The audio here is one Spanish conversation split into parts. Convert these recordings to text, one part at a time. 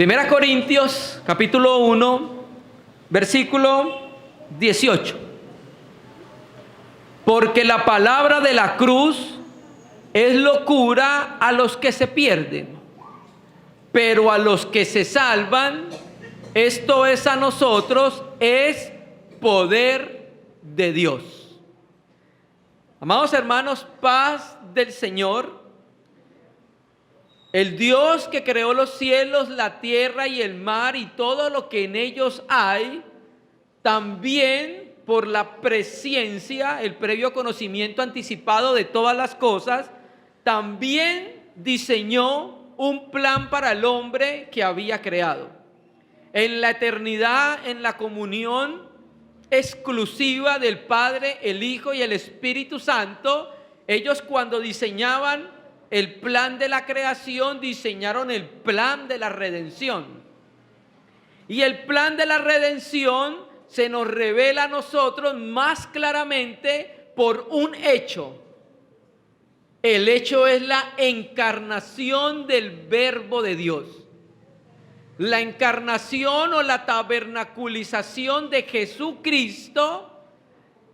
Primera Corintios, capítulo 1, versículo 18. Porque la palabra de la cruz es locura a los que se pierden, pero a los que se salvan, esto es a nosotros, es poder de Dios. Amados hermanos, paz del Señor. El Dios que creó los cielos, la tierra y el mar y todo lo que en ellos hay, también por la presciencia, el previo conocimiento anticipado de todas las cosas, también diseñó un plan para el hombre que había creado. En la eternidad, en la comunión exclusiva del Padre, el Hijo y el Espíritu Santo, ellos cuando diseñaban el plan de la creación, diseñaron el plan de la redención. Y el plan de la redención se nos revela a nosotros más claramente por un hecho. El hecho es la encarnación del Verbo de Dios. La encarnación o la tabernaculización de Jesucristo,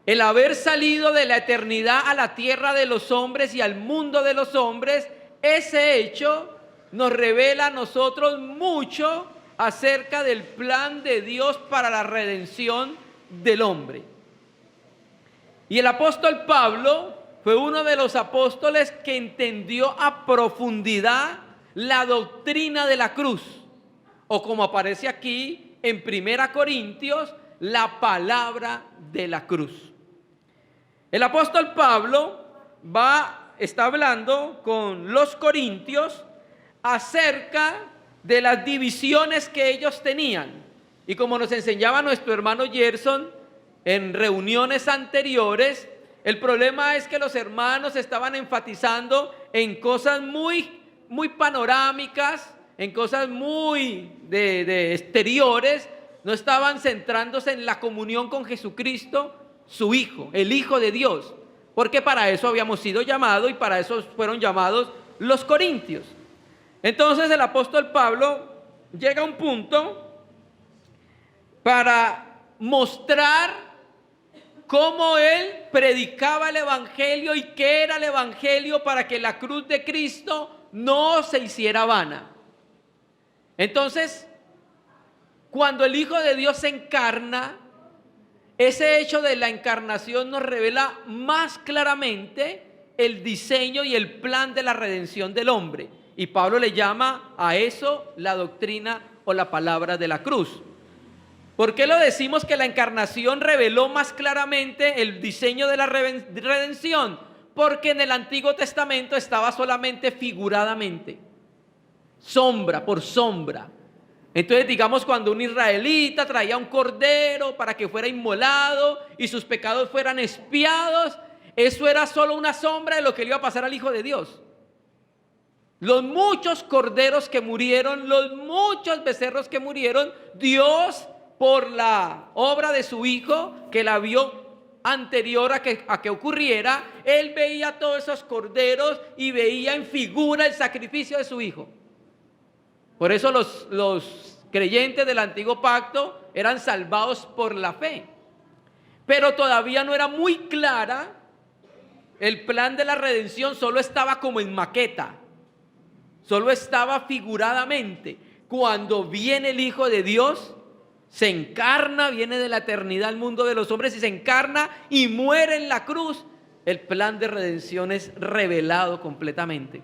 el haber salido de la eternidad a la tierra de los hombres y al mundo de los hombres, ese hecho nos revela a nosotros mucho acerca del plan de Dios para la redención del hombre. Y el apóstol Pablo fue uno de los apóstoles que entendió a profundidad la doctrina de la cruz, o como aparece aquí en Primera Corintios, la palabra de la cruz. El apóstol Pablo está hablando con los corintios acerca de las divisiones que ellos tenían. Y como nos enseñaba nuestro hermano Gerson en reuniones anteriores, el problema es que los hermanos estaban enfatizando en cosas muy panorámicas, en cosas muy de exteriores, no estaban centrándose en la comunión con Jesucristo, su Hijo, el Hijo de Dios, porque para eso habíamos sido llamados y para eso fueron llamados los corintios. Entonces el apóstol Pablo llega a un punto para mostrar cómo él predicaba el evangelio y qué era el evangelio para que la cruz de Cristo no se hiciera vana. Entonces, cuando el Hijo de Dios se encarna, ese hecho de la encarnación nos revela más claramente el diseño y el plan de la redención del hombre. Y Pablo le llama a eso la doctrina o la palabra de la cruz. ¿Por qué lo decimos que la encarnación reveló más claramente el diseño de la redención? Porque en el Antiguo Testamento estaba solamente figuradamente, sombra por sombra. Entonces, digamos, cuando un israelita traía un cordero para que fuera inmolado y sus pecados fueran expiados, eso era solo una sombra de lo que le iba a pasar al Hijo de Dios. Los muchos corderos que murieron, los muchos becerros que murieron, Dios, por la obra de su Hijo, que la vio anterior a que ocurriera, Él veía todos esos corderos y veía en figura el sacrificio de su Hijo. Por eso los creyentes del antiguo pacto eran salvados por la fe. Pero todavía no era muy clara, el plan de la redención solo estaba como en maqueta, solo estaba figuradamente. Cuando viene el Hijo de Dios, se encarna, viene de la eternidad al mundo de los hombres y se encarna y muere en la cruz, el plan de redención es revelado completamente.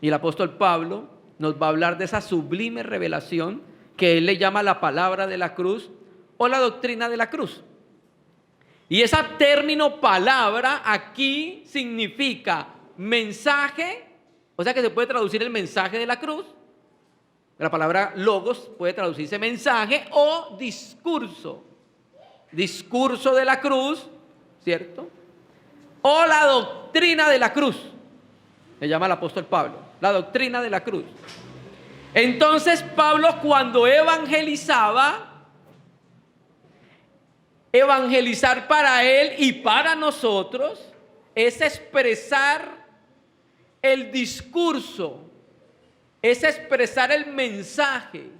Y el apóstol Pablo nos va a hablar de esa sublime revelación que él le llama la palabra de la cruz o la doctrina de la cruz. Y ese término palabra aquí significa mensaje, o sea que se puede traducir el mensaje de la cruz. La palabra logos puede traducirse mensaje o discurso. Discurso de la cruz, ¿cierto? O la doctrina de la cruz. Le llama el apóstol Pablo, la doctrina de la cruz. Entonces Pablo, cuando evangelizaba, evangelizar para él y para nosotros es expresar el discurso, es expresar el mensaje,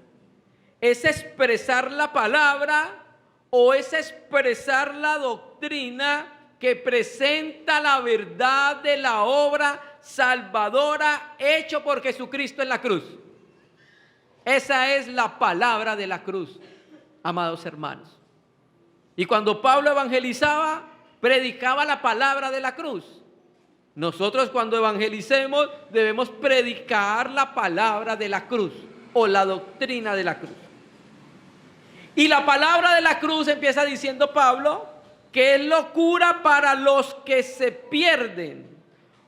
es expresar la palabra o es expresar la doctrina que presenta la verdad de la obra salvadora hecho por Jesucristo en la cruz. Esa es la palabra de la cruz, amados hermanos. Y cuando Pablo evangelizaba, predicaba la palabra de la cruz. Nosotros cuando evangelicemos debemos predicar la palabra de la cruz o la doctrina de la cruz. Y la palabra de la cruz empieza diciendo Pablo que es locura para los que se pierden.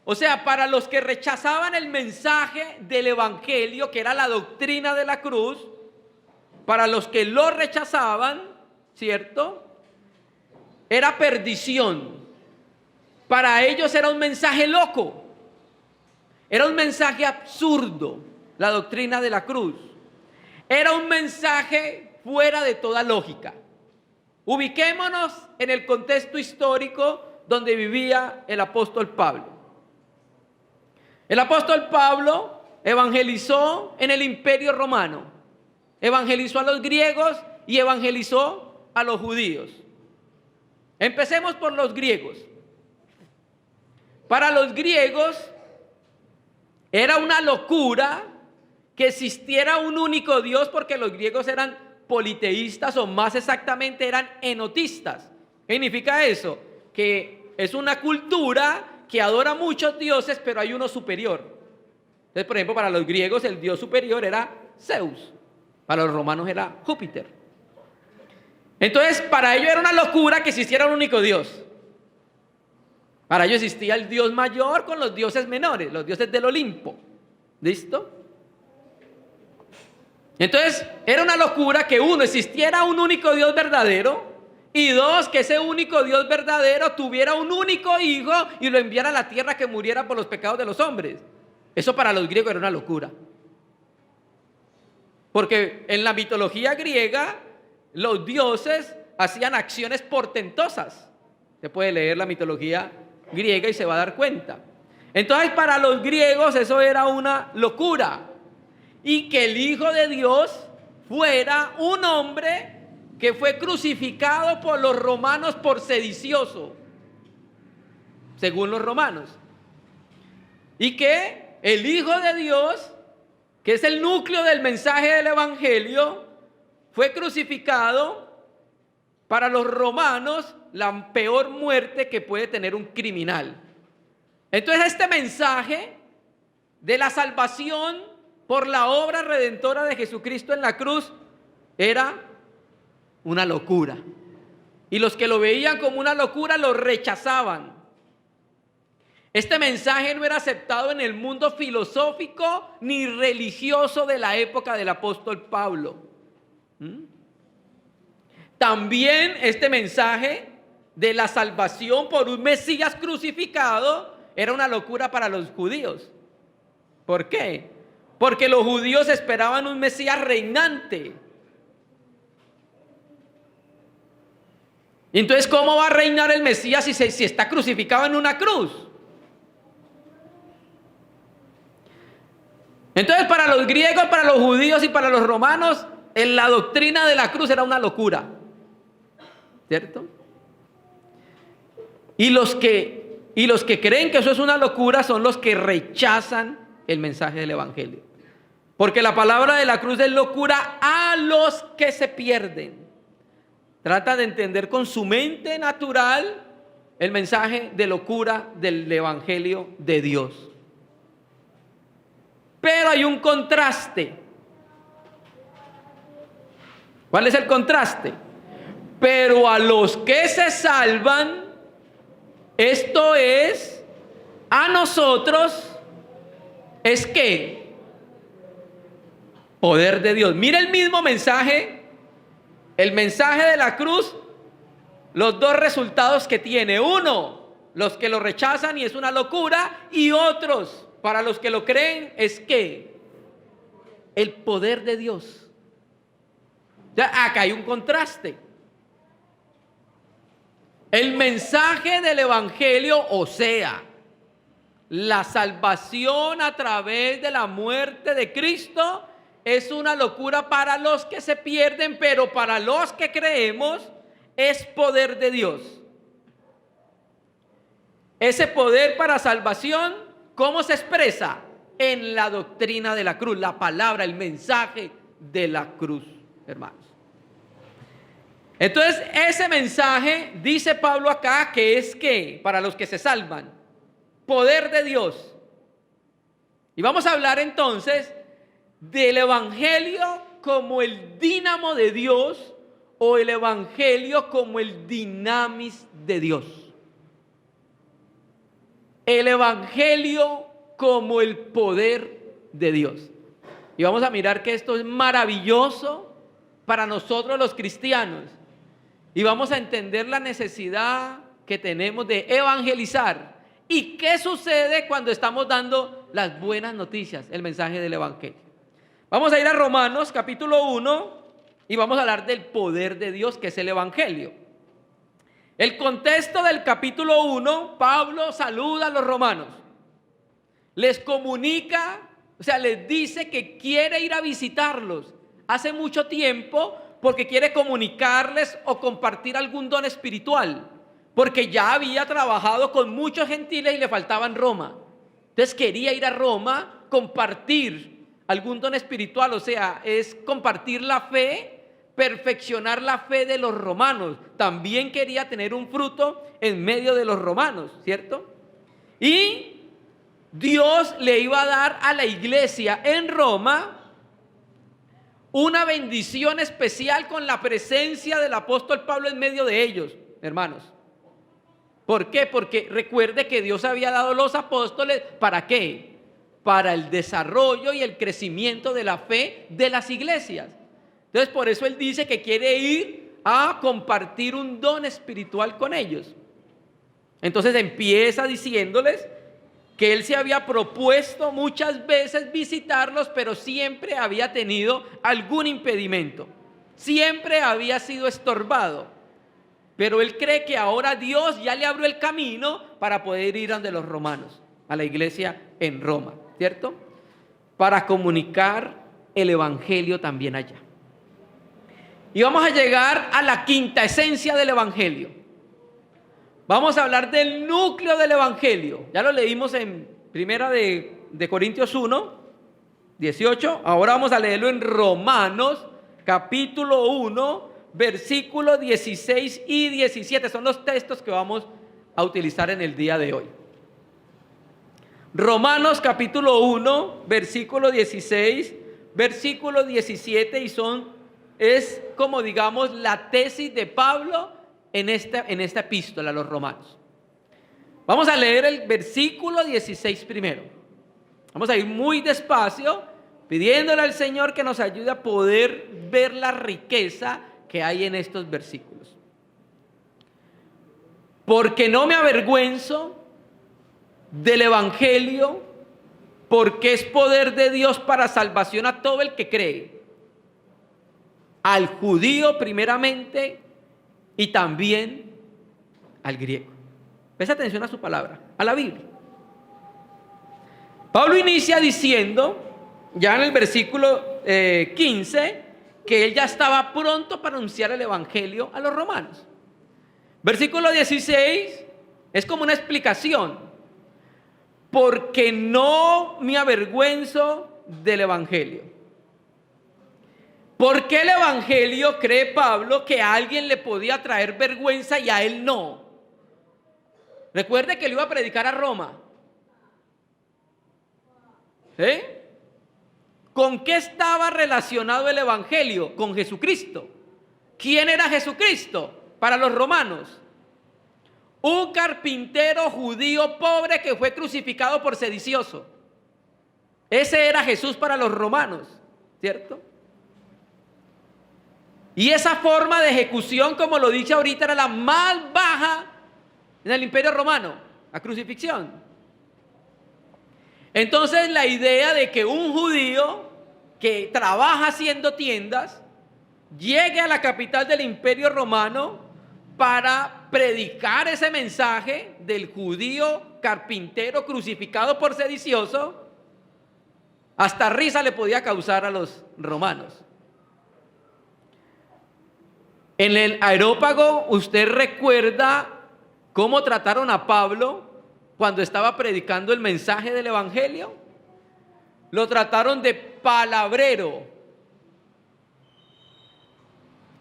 O sea, para los que rechazaban el mensaje del evangelio, que era la doctrina de la cruz, para los que lo rechazaban, ¿cierto? Era perdición. Para ellos era un mensaje loco. Era un mensaje absurdo, la doctrina de la cruz. Era un mensaje fuera de toda lógica. Ubiquémonos en el contexto histórico donde vivía el apóstol Pablo. El apóstol Pablo evangelizó en el Imperio Romano. Evangelizó a los griegos y evangelizó a los judíos. Empecemos por los griegos. Para los griegos era una locura que existiera un único Dios, porque los griegos eran politeístas, o más exactamente eran enotistas. ¿Qué significa eso? Que es una cultura que adora muchos dioses, pero hay uno superior. Entonces, por ejemplo, para los griegos el dios superior era Zeus, para los romanos era Júpiter. Entonces, para ellos era una locura que existiera un único Dios. Para ellos existía el Dios mayor con los dioses menores, los dioses del Olimpo. ¿Listo? Entonces, era una locura que uno, existiera un único Dios verdadero, y dos, que ese único Dios verdadero tuviera un único hijo y lo enviara a la tierra que muriera por los pecados de los hombres. Eso para los griegos era una locura. Porque en la mitología griega, los dioses hacían acciones portentosas. Se puede leer la mitología griega y se va a dar cuenta. Entonces, para los griegos eso era una locura. Y que el Hijo de Dios fuera un hombre que fue crucificado por los romanos por sedicioso, según los romanos. Y que el Hijo de Dios, que es el núcleo del mensaje del evangelio, fue crucificado para los romanos, la peor muerte que puede tener un criminal. Entonces, este mensaje de la salvación por la obra redentora de Jesucristo en la cruz era una locura. Y los que lo veían como una locura lo rechazaban. Este mensaje no era aceptado en el mundo filosófico ni religioso de la época del apóstol Pablo. También este mensaje de la salvación por un Mesías crucificado era una locura para los judíos. ¿Por qué? Porque los judíos esperaban un Mesías reinante. Entonces, ¿cómo va a reinar el Mesías si está crucificado en una cruz? Entonces, para los griegos, para los judíos y para los romanos, la doctrina de la cruz era una locura, ¿cierto? Y los que creen que eso es una locura son los que rechazan el mensaje del evangelio. Porque la palabra de la cruz es locura a los que se pierden. Trata de entender con su mente natural el mensaje de locura del evangelio de Dios. Pero hay un contraste. ¿Cuál es el contraste? Pero a los que se salvan, esto es, a nosotros, es que poder de Dios. Mira el mismo mensaje. El mensaje de la cruz, los dos resultados que tiene. Uno, los que lo rechazan y es una locura. Y otros, para los que lo creen, es que el poder de Dios. Ya, acá hay un contraste. El mensaje del evangelio, o sea, la salvación a través de la muerte de Cristo, es una locura para los que se pierden, pero para los que creemos es poder de Dios. Ese poder para salvación, ¿cómo se expresa? En la doctrina de la cruz, la palabra, el mensaje de la cruz, hermanos. Entonces, ese mensaje, dice Pablo acá, que es que para los que se salvan, poder de Dios. Y vamos a hablar entonces del evangelio como el dínamo de Dios o el evangelio como el dinamis de Dios. El evangelio como el poder de Dios. Y vamos a mirar que esto es maravilloso para nosotros los cristianos. Y vamos a entender la necesidad que tenemos de evangelizar. ¿Y qué sucede cuando estamos dando las buenas noticias, el mensaje del evangelio? Vamos a ir a Romanos capítulo 1 y vamos a hablar del poder de Dios, que es el evangelio. El contexto del capítulo 1, Pablo saluda a los romanos. Les comunica, o sea, les dice que quiere ir a visitarlos hace mucho tiempo porque quiere comunicarles o compartir algún don espiritual, porque ya había trabajado con muchos gentiles y le faltaban Roma. Entonces quería ir a Roma, compartir algún don espiritual, o sea, es compartir la fe, perfeccionar la fe de los romanos. También quería tener un fruto en medio de los romanos, ¿cierto? Y Dios le iba a dar a la iglesia en Roma una bendición especial con la presencia del apóstol Pablo en medio de ellos, hermanos. ¿Por qué? Porque recuerde que Dios había dado los apóstoles, ¿para qué? Para el desarrollo y el crecimiento de la fe de las iglesias. Entonces, por eso él dice que quiere ir a compartir un don espiritual con ellos. Entonces empieza diciéndoles que él se había propuesto muchas veces visitarlos, pero siempre había tenido algún impedimento. Siempre había sido estorbado. Pero él cree que ahora Dios ya le abrió el camino para poder ir ante los romanos, a la iglesia en Roma, ¿cierto? Para comunicar el evangelio también allá. Y vamos a llegar a la quinta esencia del evangelio. Vamos a hablar del núcleo del evangelio. Ya lo leímos en primera de Corintios 1, 18. Ahora vamos a leerlo en Romanos, capítulo 1, versículos 16 y 17. Son los textos que vamos a utilizar en el día de hoy. Romanos, capítulo 1, versículo 16, versículo 17. Y es como digamos la tesis de Pablo en esta epístola a los romanos. Vamos a leer el versículo 16 primero. Vamos a ir muy despacio, pidiéndole al Señor que nos ayude a poder ver la riqueza que hay en estos versículos. Porque no me avergüenzo del evangelio, porque es poder de Dios para salvación a todo el que cree, al judío primeramente y también al griego. Presta atención a su palabra, a la Biblia. Pablo inicia diciendo, ya en el versículo 15, que él ya estaba pronto para anunciar el evangelio a los romanos. Versículo 16 es como una explicación. Porque no me avergüenzo del evangelio. ¿Por qué el evangelio cree Pablo que a alguien le podía traer vergüenza y a él no? Recuerde que él iba a predicar a Roma. ¿Con qué estaba relacionado el evangelio? Con Jesucristo. ¿Quién era Jesucristo para los romanos? Un carpintero judío pobre que fue crucificado por sedicioso. Ese era Jesús para los romanos, ¿cierto? Y esa forma de ejecución, como lo dije ahorita, era la más baja en el Imperio Romano, la crucifixión. Entonces la idea de que un judío que trabaja haciendo tiendas llegue a la capital del Imperio Romano para predicar ese mensaje del judío carpintero crucificado por sedicioso, Hasta risa le podía causar a los romanos. En el Areópago, usted recuerda cómo trataron a Pablo cuando estaba predicando el mensaje del Evangelio. Lo trataron de palabrero.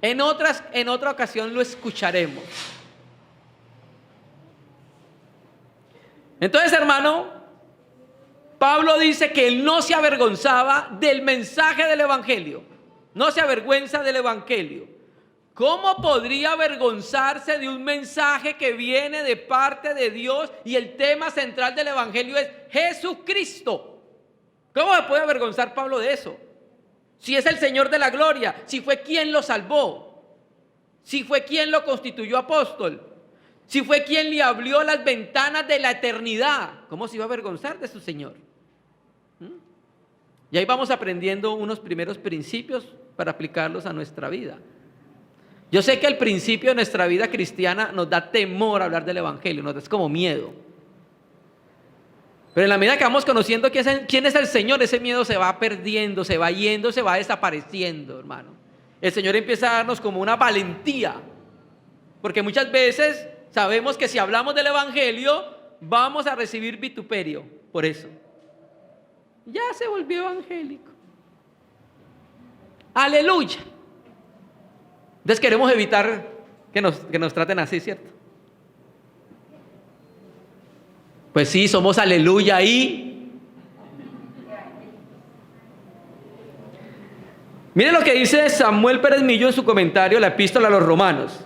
En otra ocasión lo escucharemos. Entonces, hermano, Pablo dice que él no se avergonzaba del mensaje del Evangelio. No se avergüenza del Evangelio. ¿Cómo podría avergonzarse de un mensaje que viene de parte de Dios y el tema central del Evangelio es Jesucristo? ¿Cómo se puede avergonzar Pablo de eso? Si es el Señor de la gloria, si fue quien lo salvó, si fue quien lo constituyó apóstol, si fue quien le abrió las ventanas de la eternidad, ¿cómo se iba a avergonzar de su Señor? Y ahí vamos aprendiendo unos primeros principios para aplicarlos a nuestra vida. Yo sé que al principio de nuestra vida cristiana nos da temor hablar del Evangelio, nos da como miedo. Pero en la medida que vamos conociendo quién es el Señor, ese miedo se va perdiendo, se va yendo, se va desapareciendo, hermano. El Señor empieza a darnos como una valentía. Porque muchas veces sabemos que si hablamos del Evangelio, vamos a recibir vituperio por eso. Ya se volvió evangélico. Aleluya. Entonces queremos evitar que nos traten así, ¿cierto? Pues sí, somos aleluya ahí. Miren lo que dice Samuel Pérez Millo en su comentario, la epístola a los Romanos.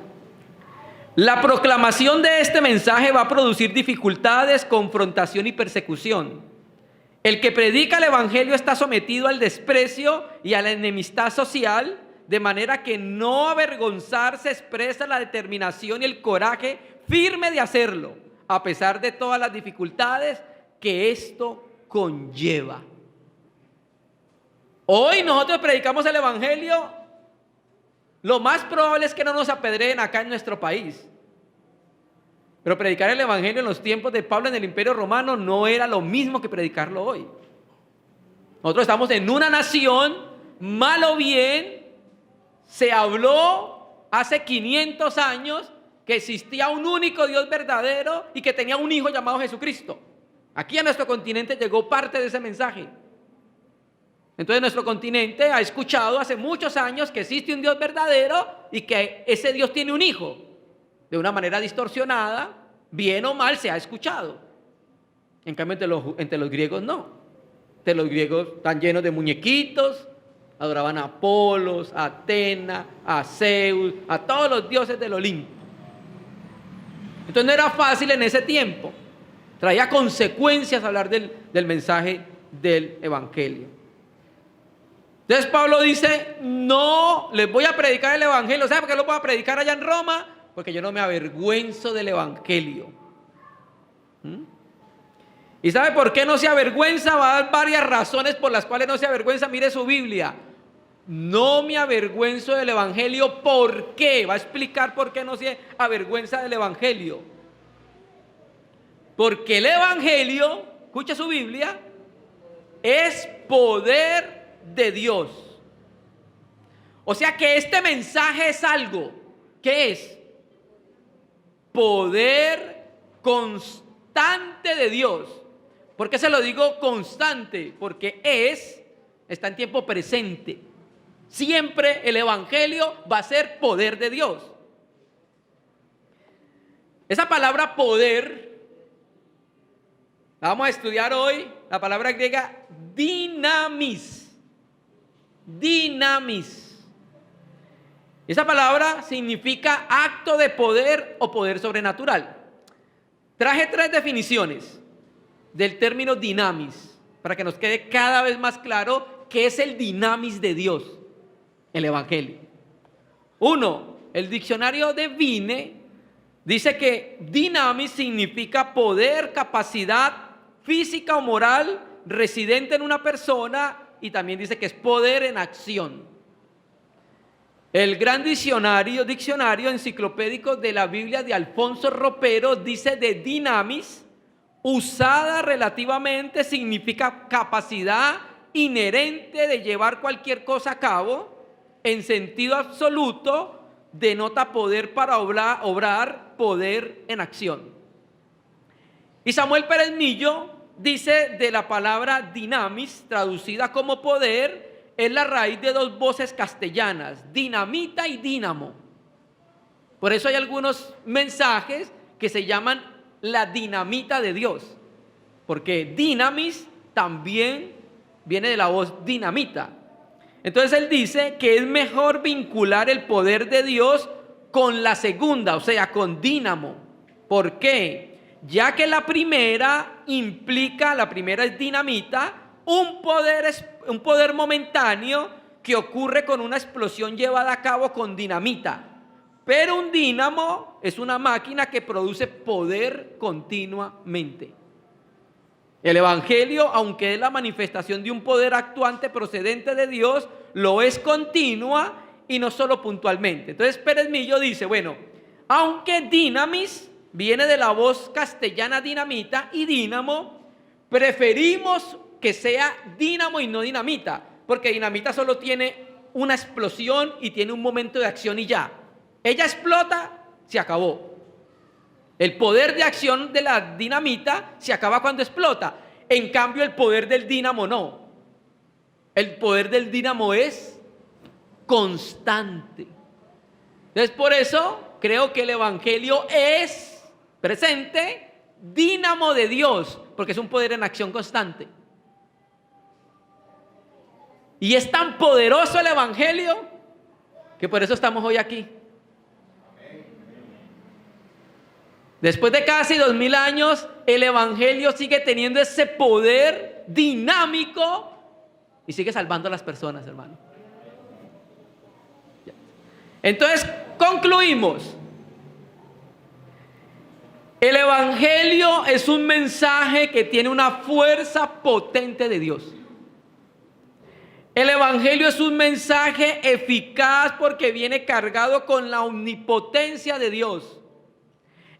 La proclamación de este mensaje va a producir dificultades, confrontación y persecución. El que predica el Evangelio está sometido al desprecio y a la enemistad social, de manera que no avergonzarse expresa la determinación y el coraje firme de hacerlo, a pesar de todas las dificultades que esto conlleva. Hoy nosotros predicamos el Evangelio, lo más probable es que no nos apedreen acá en nuestro país. Pero predicar el Evangelio en los tiempos de Pablo en el Imperio Romano no era lo mismo que predicarlo hoy. Nosotros estamos en una nación, mal o bien, se habló hace 500 años que existía un único Dios verdadero y que tenía un hijo llamado Jesucristo. Aquí a nuestro continente llegó parte de ese mensaje. Entonces nuestro continente ha escuchado hace muchos años que existe un Dios verdadero y que ese Dios tiene un hijo. De una manera distorsionada, bien o mal, se ha escuchado. En cambio entre los griegos no. Entre los griegos están llenos de muñequitos, adoraban a Apolos, a Atena, a Zeus, a todos los dioses del Olimpo. Entonces no era fácil en ese tiempo. Traía consecuencias hablar del mensaje del Evangelio. Entonces Pablo dice, no les voy a predicar el Evangelio. ¿Sabe por qué lo voy a predicar allá en Roma? Porque yo no me avergüenzo del Evangelio. ¿Y sabe por qué no se avergüenza? Va a dar varias razones por las cuales no se avergüenza. Mire su Biblia. No me avergüenzo del Evangelio. ¿Por qué? Va a explicar por qué no se avergüenza del Evangelio. Porque el Evangelio, escucha su Biblia, es poder de Dios. O sea que este mensaje es algo. ¿Qué es? Poder constante de Dios. ¿Por qué se lo digo constante? Porque está en tiempo presente. Siempre el Evangelio va a ser poder de Dios. Esa palabra poder, la vamos a estudiar hoy, la palabra griega dinamis. Dinamis. Esa palabra significa acto de poder o poder sobrenatural. Traje 3 definiciones del término dinamis para que nos quede cada vez más claro qué es el dinamis de Dios, el Evangelio. 1, el diccionario de Vine dice que dinamis significa poder, capacidad física o moral residente en una persona, y también dice que es poder en acción. El gran diccionario enciclopédico de la Biblia de Alfonso Ropero dice de dinamis, usada relativamente, significa capacidad, inherente de llevar cualquier cosa a cabo, en sentido absoluto, denota poder para obrar, poder en acción. Y Samuel Pérez Millo dice de la palabra dinamis, traducida como poder, es la raíz de dos voces castellanas, dinamita y dínamo. Por eso hay algunos mensajes que se llaman la dinamita de Dios, porque dinamis también viene de la voz dinamita. Entonces él dice que es mejor vincular el poder de Dios con la segunda, o sea, con dínamo. ¿Por qué? Ya que la primera implica, la primera es dinamita, un poder momentáneo que ocurre con una explosión llevada a cabo con dinamita. Pero un dínamo es una máquina que produce poder continuamente. El Evangelio, aunque es la manifestación de un poder actuante procedente de Dios, lo es continua y no solo puntualmente. Entonces Pérez Millo dice, bueno, aunque dinamis viene de la voz castellana dinamita y dínamo, preferimos que sea dínamo y no dinamita, porque dinamita solo tiene una explosión y tiene un momento de acción y ya. Ella explota, se acabó. El poder de acción de la dinamita se acaba cuando explota. En cambio, el poder del dínamo no. El poder del dínamo es constante. Entonces, por eso creo que el Evangelio es presente, dínamo de Dios, porque es un poder en acción constante. Y es tan poderoso el Evangelio que por eso estamos hoy aquí. Después de casi 2000 años, el Evangelio sigue teniendo ese poder dinámico y sigue salvando a las personas, hermano. Entonces, concluimos. El Evangelio es un mensaje que tiene una fuerza potente de Dios. El Evangelio es un mensaje eficaz porque viene cargado con la omnipotencia de Dios.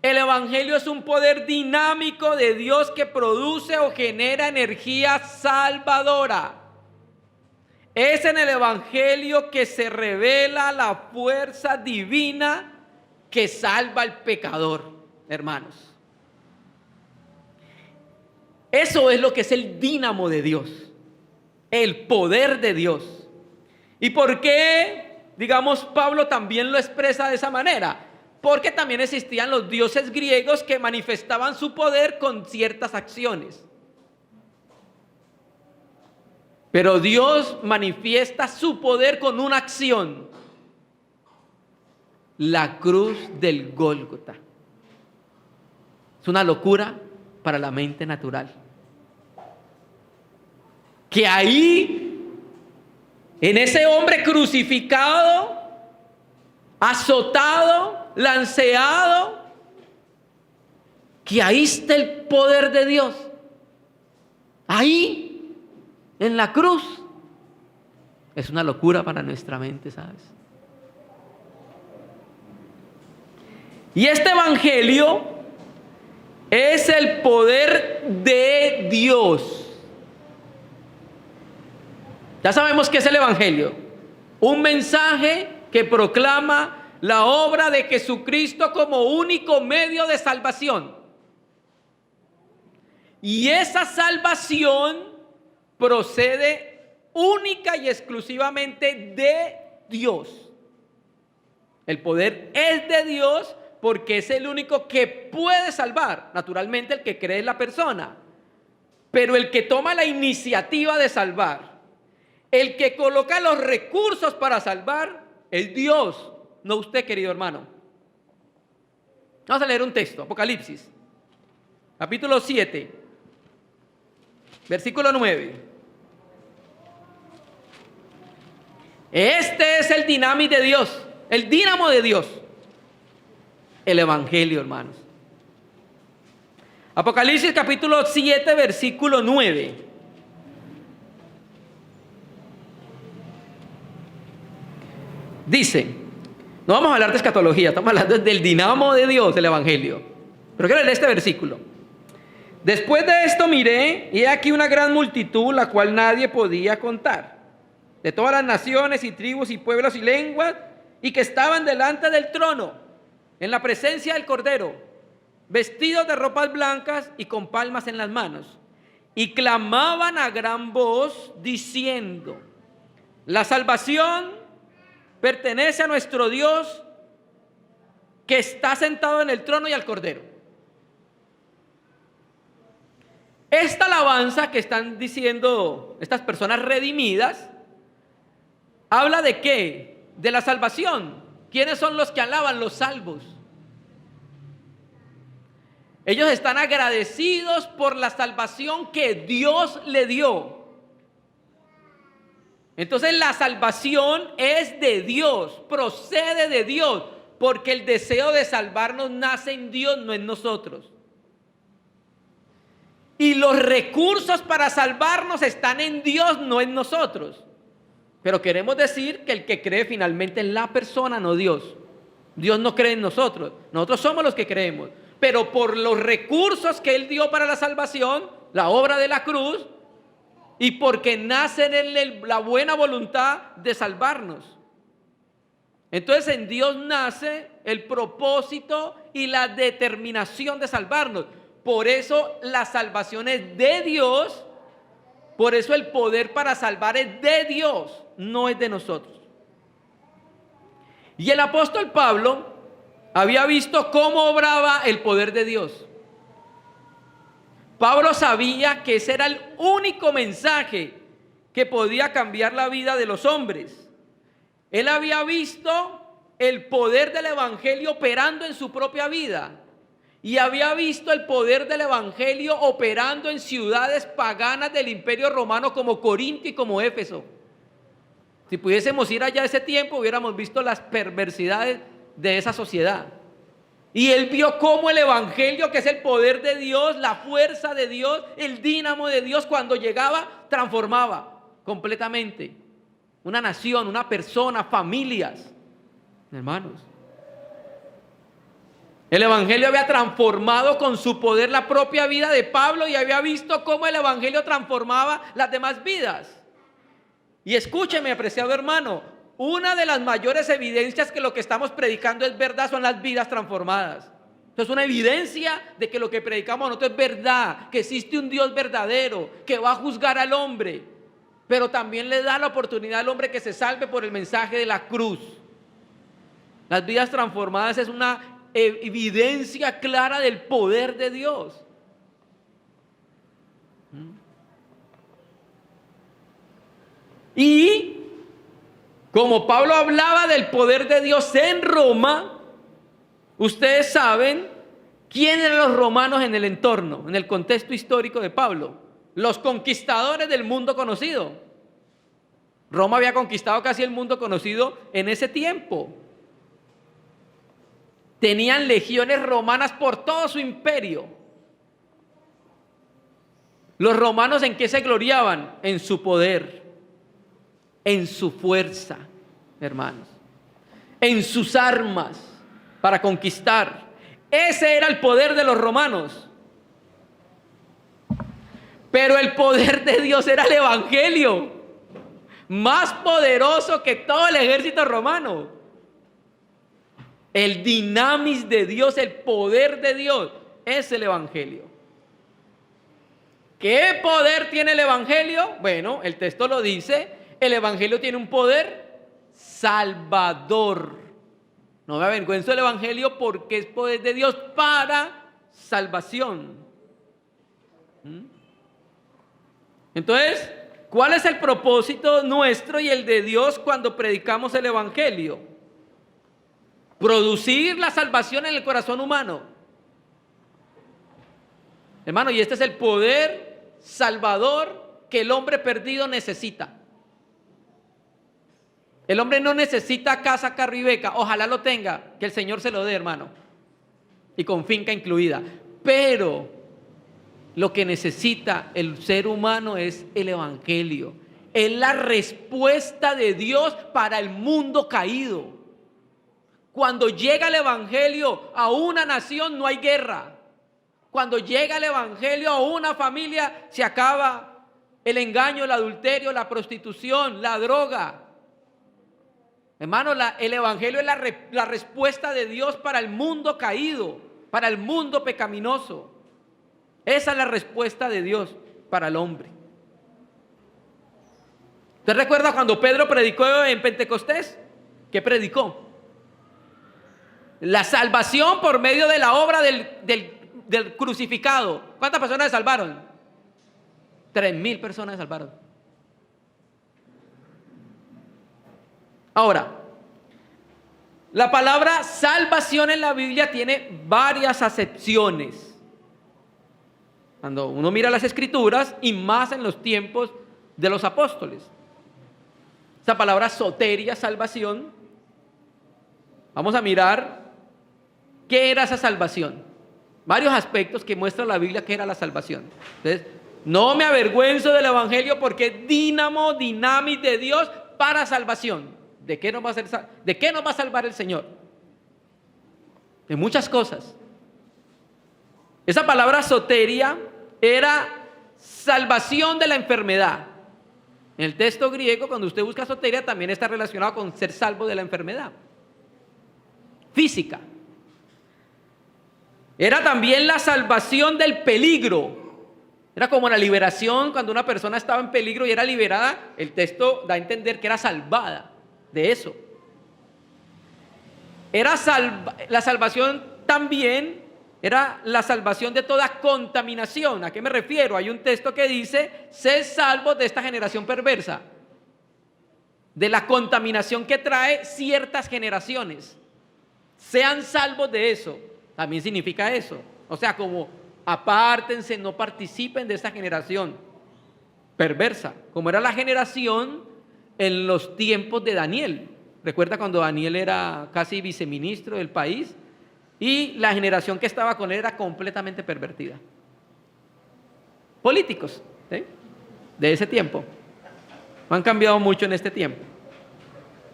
El Evangelio es un poder dinámico de Dios que produce o genera energía salvadora. Es en el Evangelio que se revela la fuerza divina que salva al pecador, hermanos. Eso es lo que es el dínamo de Dios, el poder de Dios. ¿Y por qué, digamos, Pablo también lo expresa de esa manera? Porque también existían los dioses griegos que manifestaban su poder con ciertas acciones. Pero Dios manifiesta su poder con una acción: la cruz del Gólgota. Es una locura para la mente natural. Que ahí, en ese hombre crucificado, azotado, lanceado, que ahí está el poder de Dios. Ahí, en la cruz. Es una locura para nuestra mente, ¿sabes? Y este Evangelio es el poder de Dios. Ya sabemos qué es el Evangelio. Un mensaje que proclama la obra de Jesucristo como único medio de salvación. Y esa salvación procede única y exclusivamente de Dios. El poder es de Dios porque es el único que puede salvar. Naturalmente, el que cree en la persona. Pero el que toma la iniciativa de salvar, el que coloca los recursos para salvar, es Dios, no usted, querido hermano. Vamos a leer un texto, Apocalipsis, capítulo 7, versículo 9. Este es el dinamita de Dios, el dínamo de Dios, el Evangelio, hermanos. Apocalipsis capítulo 7, versículo 9. Dice, no vamos a hablar de escatología, estamos hablando del dinamo de Dios, del Evangelio. Pero quiero leer este versículo. Después de esto miré, y he aquí una gran multitud, la cual nadie podía contar, de todas las naciones y tribus y pueblos y lenguas, y que estaban delante del trono, en la presencia del Cordero, vestidos de ropas blancas y con palmas en las manos, y clamaban a gran voz diciendo: la salvación pertenece a nuestro Dios, que está sentado en el trono, y al Cordero. Esta alabanza que están diciendo estas personas redimidas, ¿habla de qué? De la salvación. ¿Quiénes son los que alaban? Los salvos. Ellos están agradecidos por la salvación que Dios le dio. Entonces la salvación es de Dios, procede de Dios, porque el deseo de salvarnos nace en Dios, no en nosotros. Y los recursos para salvarnos están en Dios, no en nosotros. Pero queremos decir que el que cree finalmente en la persona, no Dios. Dios no cree en nosotros. Nosotros somos los que creemos. Pero por los recursos que Él dio para la salvación, la obra de la cruz, y porque nace en Él la buena voluntad de salvarnos. Entonces en Dios nace el propósito y la determinación de salvarnos. Por eso la salvación es de Dios, por eso el poder para salvar es de Dios, no es de nosotros. Y el apóstol Pablo había visto cómo obraba el poder de Dios. Pablo sabía que ese era el único mensaje que podía cambiar la vida de los hombres. Él había visto el poder del evangelio operando en su propia vida. Y había visto el poder del evangelio operando en ciudades paganas del Imperio Romano como Corinto y como Éfeso. Si pudiésemos ir allá ese tiempo, hubiéramos visto las perversidades de esa sociedad. Y él vio cómo el evangelio, que es el poder de Dios, la fuerza de Dios, el dínamo de Dios, cuando llegaba, transformaba completamente una nación, una persona, familias. Hermanos, el evangelio había transformado con su poder la propia vida de Pablo, y había visto cómo el evangelio transformaba las demás vidas. Y escúcheme, apreciado hermano, una de las mayores evidencias que lo que estamos predicando es verdad son las vidas transformadas. Esto es una evidencia de que lo que predicamos nosotros es verdad, que existe un Dios verdadero, que va a juzgar al hombre, pero también le da la oportunidad al hombre que se salve por el mensaje de la cruz. Las vidas transformadas es una evidencia clara del poder de Dios. Y como Pablo hablaba del poder de Dios en Roma, ustedes saben quiénes eran los romanos en el entorno, en el contexto histórico de Pablo. Los conquistadores del mundo conocido. Roma había conquistado casi el mundo conocido en ese tiempo. Tenían legiones romanas por todo su imperio. Los romanos, ¿en qué se gloriaban? En su poder, en su fuerza, hermanos, en sus armas para conquistar. Ese era el poder de los romanos. Pero el poder de Dios era el evangelio, más poderoso que todo el ejército romano. El dinamis de Dios, el poder de Dios, es el evangelio. ¿Qué poder tiene el evangelio? Bueno, el texto lo dice, el evangelio tiene un poder salvador. No me avergüenzo del evangelio porque es poder de Dios para salvación. Entonces, ¿cuál es el propósito nuestro y el de Dios cuando predicamos el evangelio? Producir la salvación en el corazón humano. Hermano, y este es el poder salvador que el hombre perdido necesita. El hombre no necesita casa, carro y beca. Ojalá lo tenga, que el Señor se lo dé, hermano, y con finca incluida. Pero lo que necesita el ser humano es el evangelio. Es la respuesta de Dios para el mundo caído. Cuando llega el evangelio a una nación, no hay guerra, cuando llega el evangelio a una familia, se acaba el engaño, el adulterio, la prostitución, la droga. Hermano, el evangelio es la respuesta de Dios para el mundo caído, para el mundo pecaminoso. Esa es la respuesta de Dios para el hombre. ¿Usted recuerda cuando Pedro predicó en Pentecostés? ¿Qué predicó? La salvación por medio de la obra del crucificado. ¿Cuántas personas se salvaron? 3,000 personas se salvaron. Ahora, la palabra salvación en la Biblia tiene varias acepciones. Cuando uno mira las Escrituras, y más en los tiempos de los apóstoles. Esa palabra soteria, salvación, vamos a mirar qué era esa salvación. Varios aspectos que muestra la Biblia que era la salvación. Entonces, no me avergüenzo del evangelio porque es dinamit de Dios para salvación. ¿De qué nos va a salvar el Señor? De muchas cosas. Esa palabra soteria era salvación de la enfermedad. En el texto griego, cuando usted busca soteria, también está relacionado con ser salvo de la enfermedad física. Era también la salvación del peligro. Era como la liberación cuando una persona estaba en peligro y era liberada. El texto da a entender que era salvada de eso. La salvación también era la salvación de toda contaminación. ¿A qué me refiero? Hay un texto que dice: sed salvos de esta generación perversa, de la contaminación que trae ciertas generaciones. Sean salvos de eso. También significa eso. O sea, como apártense, no participen de esta generación perversa, como era la generación en los tiempos de Daniel. Recuerda cuando Daniel era casi viceministro del país y la generación que estaba con él era completamente pervertida. Políticos, ¿sí?, de ese tiempo. No han cambiado mucho en este tiempo.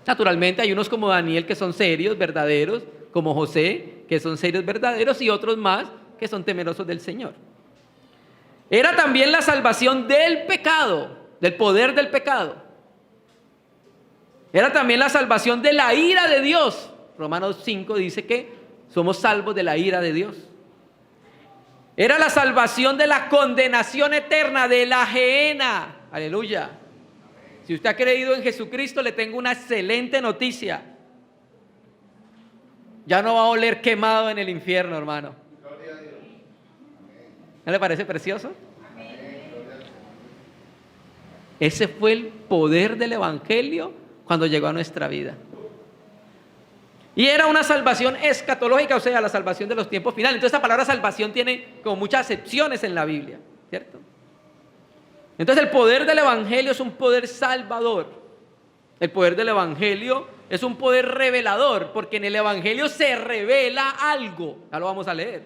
Naturalmente hay unos como Daniel que son serios, verdaderos, como José, que son serios, verdaderos, y otros más que son temerosos del Señor. Era también la salvación del pecado, del poder del pecado. Era también la salvación de la ira de Dios. Romanos 5 dice que somos salvos de la ira de Dios. Era la salvación de la condenación eterna, de la gehenna. Aleluya. Si usted ha creído en Jesucristo, le tengo una excelente noticia. Ya no va a oler quemado en el infierno, hermano. ¿No le parece precioso? Ese fue el poder del evangelio cuando llegó a nuestra vida. Y era una salvación escatológica, o sea, la salvación de los tiempos finales. Entonces, esta palabra salvación tiene como muchas acepciones en la Biblia, ¿cierto? Entonces, el poder del evangelio es un poder salvador. El poder del evangelio es un poder revelador, porque en el evangelio se revela algo. Ya lo vamos a leer.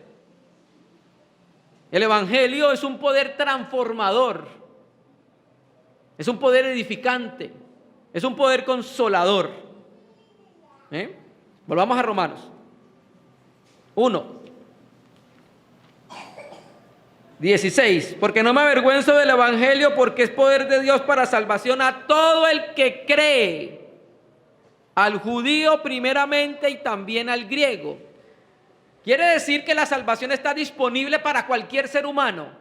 El evangelio es un poder transformador. Es un poder edificante. Es un poder consolador. Volvamos a Romanos 1:16. Porque no me avergüenzo del evangelio, porque es poder de Dios para salvación a todo el que cree, al judío primeramente y también al griego. Quiere decir que la salvación está disponible para cualquier ser humano.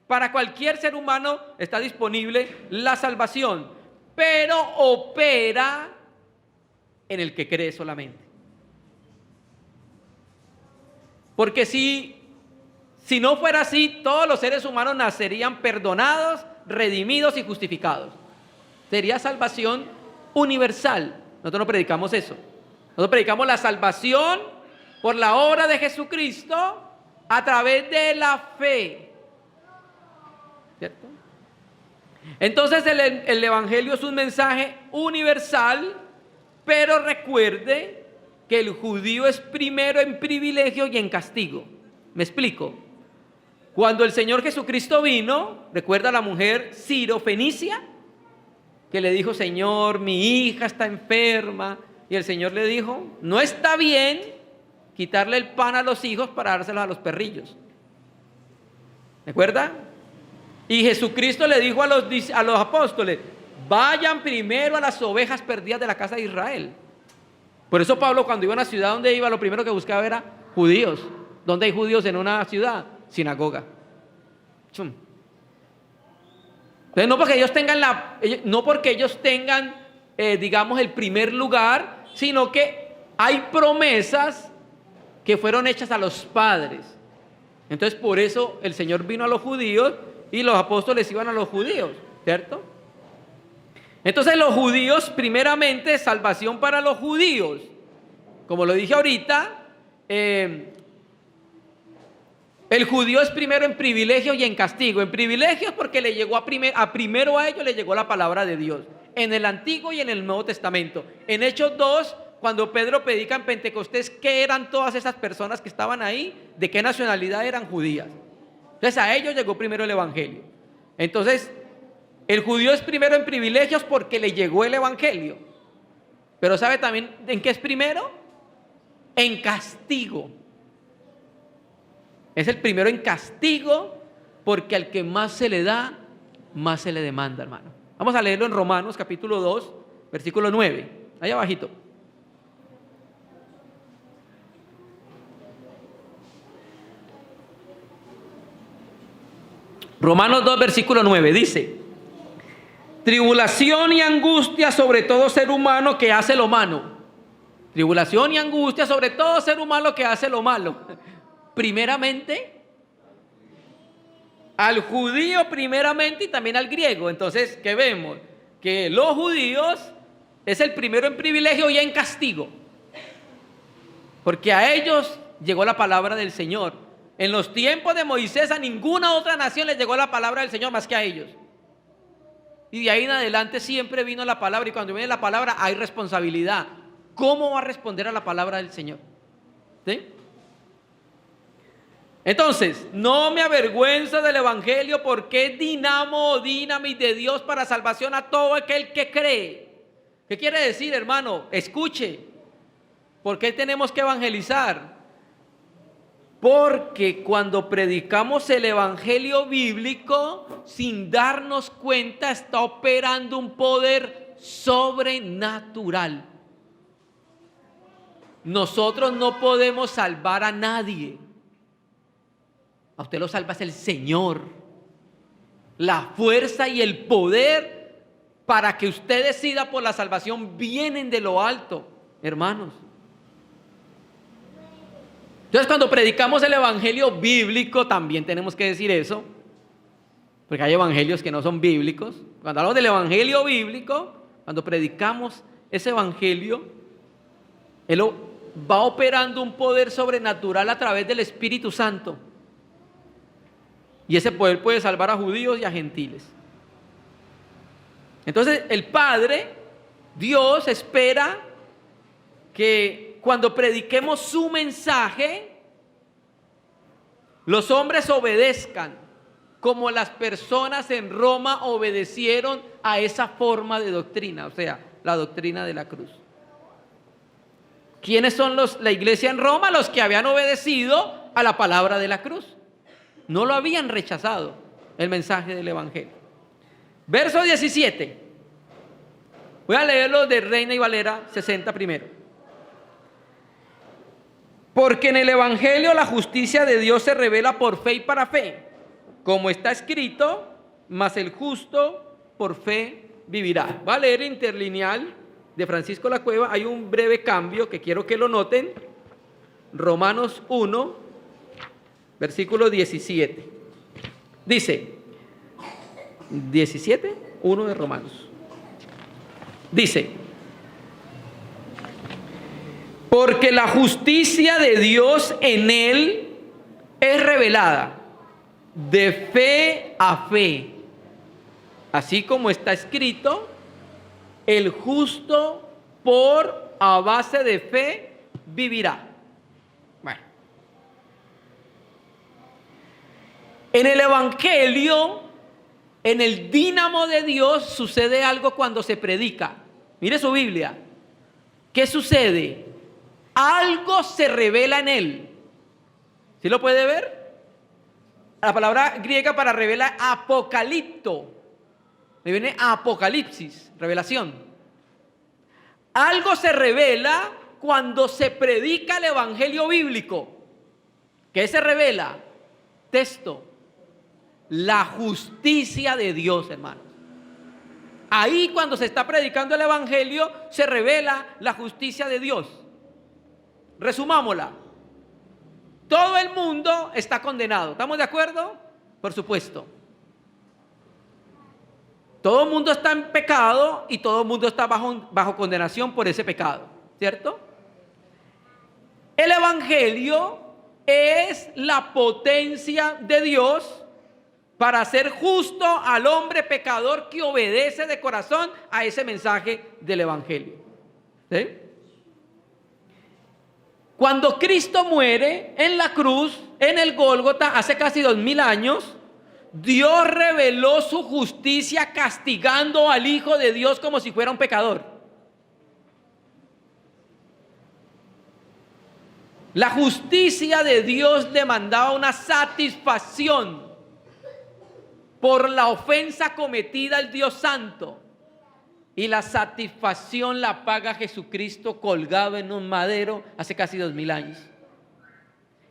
Para cualquier ser humano está disponible la salvación, pero opera en el que cree solamente. Porque si no fuera así, todos los seres humanos nacerían perdonados, redimidos y justificados. Sería salvación universal. Nosotros no predicamos eso. Nosotros predicamos la salvación por la obra de Jesucristo a través de la fe. ¿Cierto? Entonces el evangelio es un mensaje universal, pero recuerde que el judío es primero en privilegio y en castigo. ¿Me explico? Cuando el Señor Jesucristo vino, recuerda a la mujer sirofenicia que le dijo: Señor, mi hija está enferma, y el Señor le dijo: no está bien quitarle el pan a los hijos para dárselos a los perrillos. ¿Recuerda? Y Jesucristo le dijo a los apóstoles: vayan primero a las ovejas perdidas de la casa de Israel. Por eso Pablo, cuando iba a una ciudad, donde iba, lo primero que buscaba era judíos. ¿Dónde hay judíos en una ciudad? Sinagoga. Chum. Entonces, no porque ellos tengan, digamos, el primer lugar, sino que hay promesas que fueron hechas a los padres. Entonces, por eso el Señor vino a los judíos y los apóstoles iban a los judíos, ¿cierto? Entonces, los judíos, primeramente, salvación para los judíos. Como lo dije ahorita, el judío es primero en privilegios y en castigo. En privilegios porque le llegó primero a ellos le llegó la palabra de Dios, en el Antiguo y en el Nuevo Testamento. En Hechos 2, cuando Pedro predica en Pentecostés, ¿qué eran todas esas personas que estaban ahí? ¿De qué nacionalidad eran? Judías. Entonces, a ellos llegó primero el evangelio. Entonces, el judío es primero en privilegios porque le llegó el evangelio. Pero ¿sabe también en qué es primero? En castigo. Es el primero en castigo, porque al que más se le da, más se le demanda, hermano. Vamos a leerlo en Romanos capítulo 2, versículo 9. Ahí abajito. Romanos 2, versículo 9, dice: tribulación y angustia sobre todo ser humano que hace lo malo. Tribulación y angustia sobre todo ser humano que hace lo malo. Primeramente al judío, primeramente, y también al griego. Entonces, ¿qué vemos? Que los judíos es el primero en privilegio y en castigo, porque a ellos llegó la palabra del Señor. En los tiempos de Moisés a ninguna otra nación les llegó la palabra del Señor más que a ellos. Y de ahí en adelante siempre vino la palabra, y cuando viene la palabra hay responsabilidad. ¿Cómo va a responder a la palabra del Señor? ¿Sí? Entonces, no me avergüenzo del evangelio, porque es dinamo o dinamit de Dios para salvación a todo aquel que cree. ¿Qué quiere decir, hermano? Escuche. ¿Por qué tenemos que evangelizar? Porque cuando predicamos el evangelio bíblico, sin darnos cuenta, está operando un poder sobrenatural. Nosotros no podemos salvar a nadie. A usted lo salva es el Señor. La fuerza y el poder para que usted decida por la salvación vienen de lo alto, hermanos. Entonces, cuando predicamos el evangelio bíblico, también tenemos que decir eso, porque hay evangelios que no son bíblicos. Cuando hablamos del evangelio bíblico, cuando predicamos ese evangelio, él va operando un poder sobrenatural a través del Espíritu Santo. Y ese poder puede salvar a judíos y a gentiles. Entonces, el Padre, Dios, espera que cuando prediquemos su mensaje, los hombres obedezcan como las personas en Roma obedecieron a esa forma de doctrina, o sea, la doctrina de la cruz. ¿Quiénes son la iglesia en Roma? Los que habían obedecido a la palabra de la cruz. No lo habían rechazado, el mensaje del evangelio. Verso 17. Voy a leerlo de Reina y Valera 60 primero. Porque en el evangelio la justicia de Dios se revela por fe y para fe, como está escrito: mas el justo por fe vivirá. Voy a leer interlineal de Francisco La Cueva. Hay un breve cambio que quiero que lo noten. Romanos 1, versículo 17. Dice, 17, 1 de Romanos. Dice: porque la justicia de Dios en él es revelada de fe a fe, así como está escrito: el justo por a base de fe vivirá. Bueno, en el evangelio, en el dínamo de Dios, sucede algo cuando se predica. Mire su Biblia. ¿Qué sucede? Algo se revela en él. ¿Sí lo puede ver? la palabra griega para revela apocalipto. Me viene apocalipsis, revelación. Algo se revela cuando se predica el evangelio bíblico. ¿Qué se revela? Texto. La justicia de Dios, hermanos. Ahí cuando se está predicando el evangelio se revela la justicia de Dios. Resumámosla. Todo el mundo está condenado. ¿Estamos de acuerdo? Por supuesto. Todo el mundo está en pecado y todo el mundo está bajo condenación por ese pecado. ¿Cierto? El evangelio es la potencia de Dios para hacer justo al hombre pecador que obedece de corazón a ese mensaje del evangelio. ¿Sí? Cuando Cristo muere en la cruz, en el Gólgota, hace casi 2000 años, Dios reveló su justicia castigando al Hijo de Dios como si fuera un pecador. La justicia de Dios demandaba una satisfacción por la ofensa cometida al Dios Santo. Y la satisfacción la paga Jesucristo colgado en un madero hace casi 2000 años.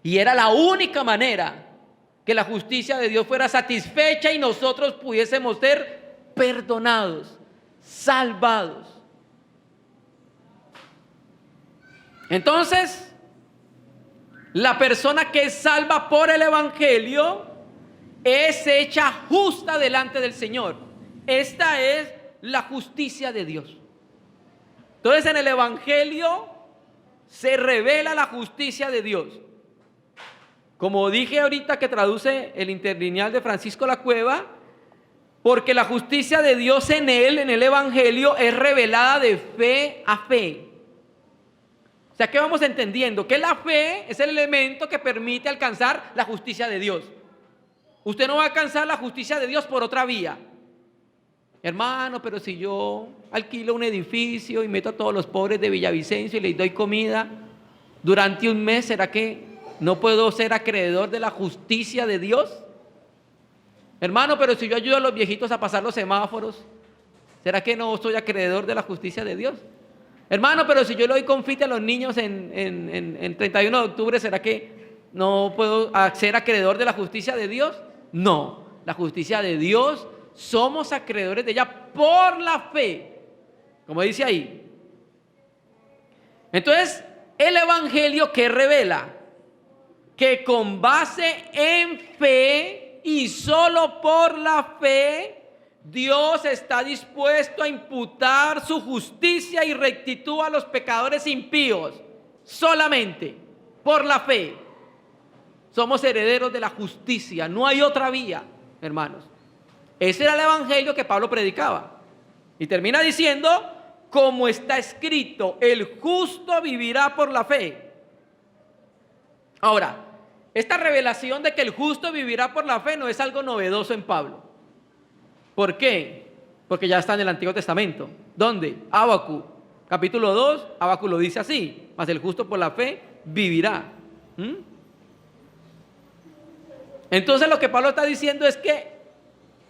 Y era la única manera que la justicia de Dios fuera satisfecha y nosotros pudiésemos ser perdonados, salvados. Entonces, la persona que es salva por el evangelio es hecha justa delante del Señor. Esta es la justicia de Dios. Entonces en el evangelio se revela la justicia de Dios. Como dije ahorita que traduce el interlineal de Francisco La Cueva, porque la justicia de Dios en él, en el evangelio, es revelada de fe a fe. O sea, ¿qué vamos entendiendo? Que la fe es el elemento que permite alcanzar la justicia de Dios. Usted no va a alcanzar la justicia de Dios por otra vía. Hermano, pero si yo alquilo un edificio y meto a todos los pobres de Villavicencio y les doy comida durante un mes, ¿será que no puedo ser acreedor de la justicia de Dios? Hermano, pero si yo ayudo a los viejitos a pasar los semáforos, ¿será que no soy acreedor de la justicia de Dios? Hermano, pero si yo le doy confite a los niños en 31 de octubre, ¿será que no puedo ser acreedor de la justicia de Dios? No, la justicia de Dios somos acreedores de ella por la fe, como dice ahí. Entonces, el evangelio que revela que con base en fe y solo por la fe, Dios está dispuesto a imputar su justicia y rectitud a los pecadores impíos, solamente por la fe. Somos herederos de la justicia, no hay otra vía, hermanos. Ese era el evangelio que Pablo predicaba. Y termina diciendo, como está escrito, el justo vivirá por la fe. Ahora, esta revelación de que el justo vivirá por la fe no es algo novedoso en Pablo. ¿Por qué? Porque ya está en el Antiguo Testamento. ¿Dónde? Habacuc, capítulo 2, Habacuc lo dice así, mas el justo por la fe vivirá. Entonces lo que Pablo está diciendo es que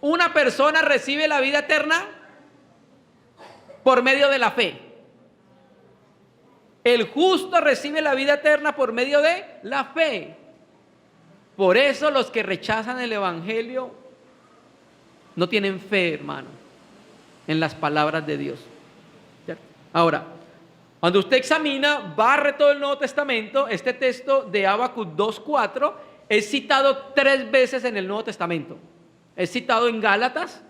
una persona recibe la vida eterna por medio de la fe. El justo recibe la vida eterna por medio de la fe. Por eso los que rechazan el evangelio no tienen fe, hermano, en las palabras de Dios. ¿Cierto? Ahora, cuando usted examina, barre todo el Nuevo Testamento, este texto de Habacuc 2:4 es citado 3 veces en el Nuevo Testamento. Es citado en Gálatas,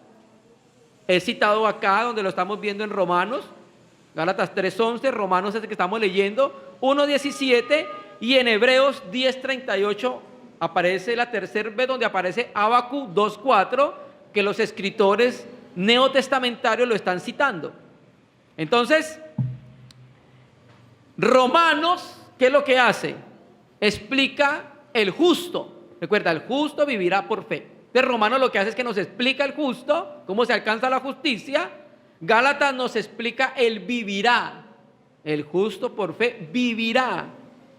es citado acá donde lo estamos viendo en Romanos, Gálatas 3:11, Romanos es el que estamos leyendo, 1:17, y en Hebreos 10:38 aparece la tercera vez donde aparece Habacuc 2:4, que los escritores neotestamentarios lo están citando. Entonces, Romanos, ¿qué es lo que hace? Explica el justo. Recuerda, el justo vivirá por fe. Entonces, Romanos lo que hace es que nos explica el justo, cómo se alcanza la justicia. Gálatas nos explica el vivirá. El justo por fe vivirá,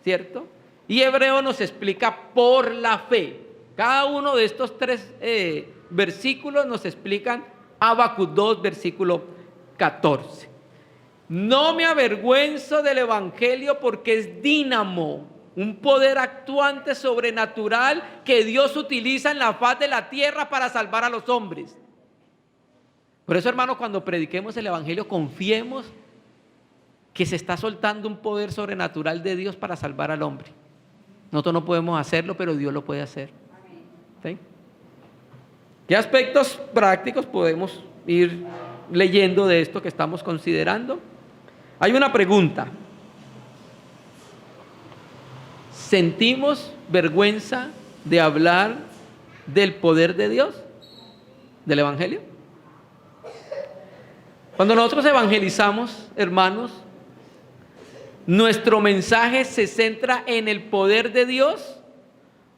¿cierto? Y Hebreo nos explica por la fe. Cada uno de estos tres versículos nos explican Habacuc 2, versículo 14. No me avergüenzo del evangelio porque es dínamo, un poder actuante sobrenatural que Dios utiliza en la faz de la tierra para salvar a los hombres. Por eso, hermanos, cuando prediquemos el evangelio, confiemos que se está soltando un poder sobrenatural de Dios para salvar al hombre. Nosotros no podemos hacerlo, pero Dios lo puede hacer. ¿Sí? ¿Qué aspectos prácticos podemos ir leyendo de esto que estamos considerando? Hay una pregunta. ¿Sentimos vergüenza de hablar del poder de Dios, del evangelio? Cuando nosotros evangelizamos, hermanos, ¿nuestro mensaje se centra en el poder de Dios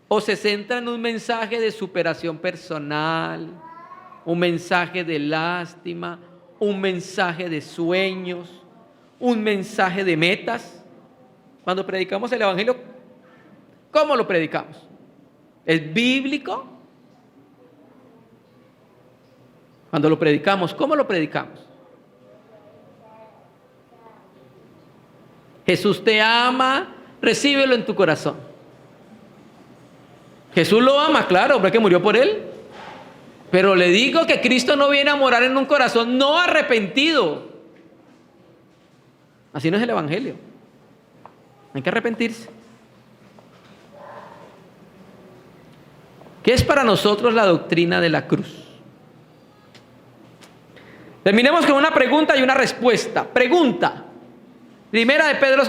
o se centra en un mensaje de superación personal, un mensaje de lástima, un mensaje de sueños, un mensaje de metas? Cuando predicamos el evangelio, ¿cómo lo predicamos? ¿Es bíblico? Cuando lo predicamos, ¿cómo lo predicamos? Jesús te ama, recíbelo en tu corazón. Jesús lo ama, claro, hombre, que murió por él. Pero le digo que Cristo no viene a morar en un corazón no arrepentido. Así no es el evangelio. Hay que arrepentirse. ¿Qué es para nosotros la doctrina de la cruz? Terminemos con una pregunta y una respuesta. Pregunta. Primera de Pedro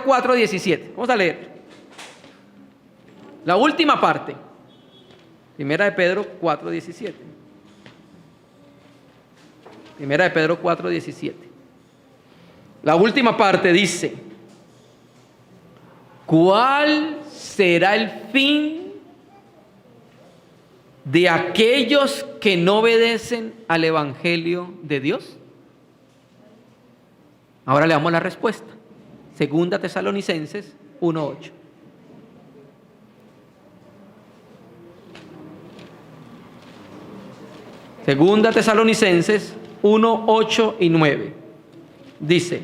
4:17. Vamos a leer. La última parte. Primera de Pedro 4:17. Primera de Pedro 4:17. La última parte dice: ¿cuál será el fin de aquellos que no obedecen al evangelio de Dios? Ahora le damos la respuesta. Segunda Tesalonicenses 1:8. Segunda Tesalonicenses 1:8 y 9. Dice: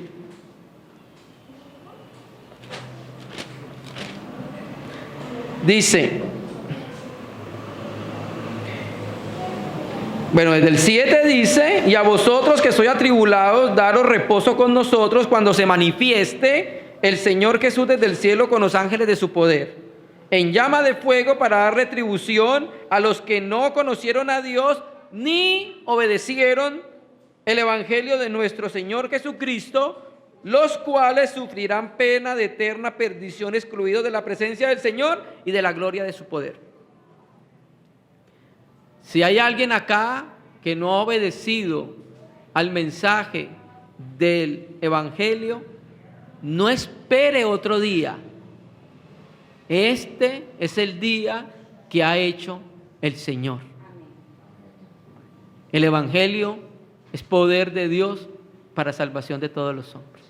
bueno, desde el 7 dice: y a vosotros que sois atribulados, daros reposo con nosotros cuando se manifieste el Señor Jesús desde el cielo con los ángeles de su poder, en llama de fuego, para dar retribución a los que no conocieron a Dios ni obedecieron el evangelio de nuestro Señor Jesucristo, los cuales sufrirán pena de eterna perdición, excluidos de la presencia del Señor y de la gloria de su poder. Si hay alguien acá que no ha obedecido al mensaje del evangelio, no espere otro día. Este es el día que ha hecho el Señor. El evangelio es poder de Dios para salvación de todos los hombres.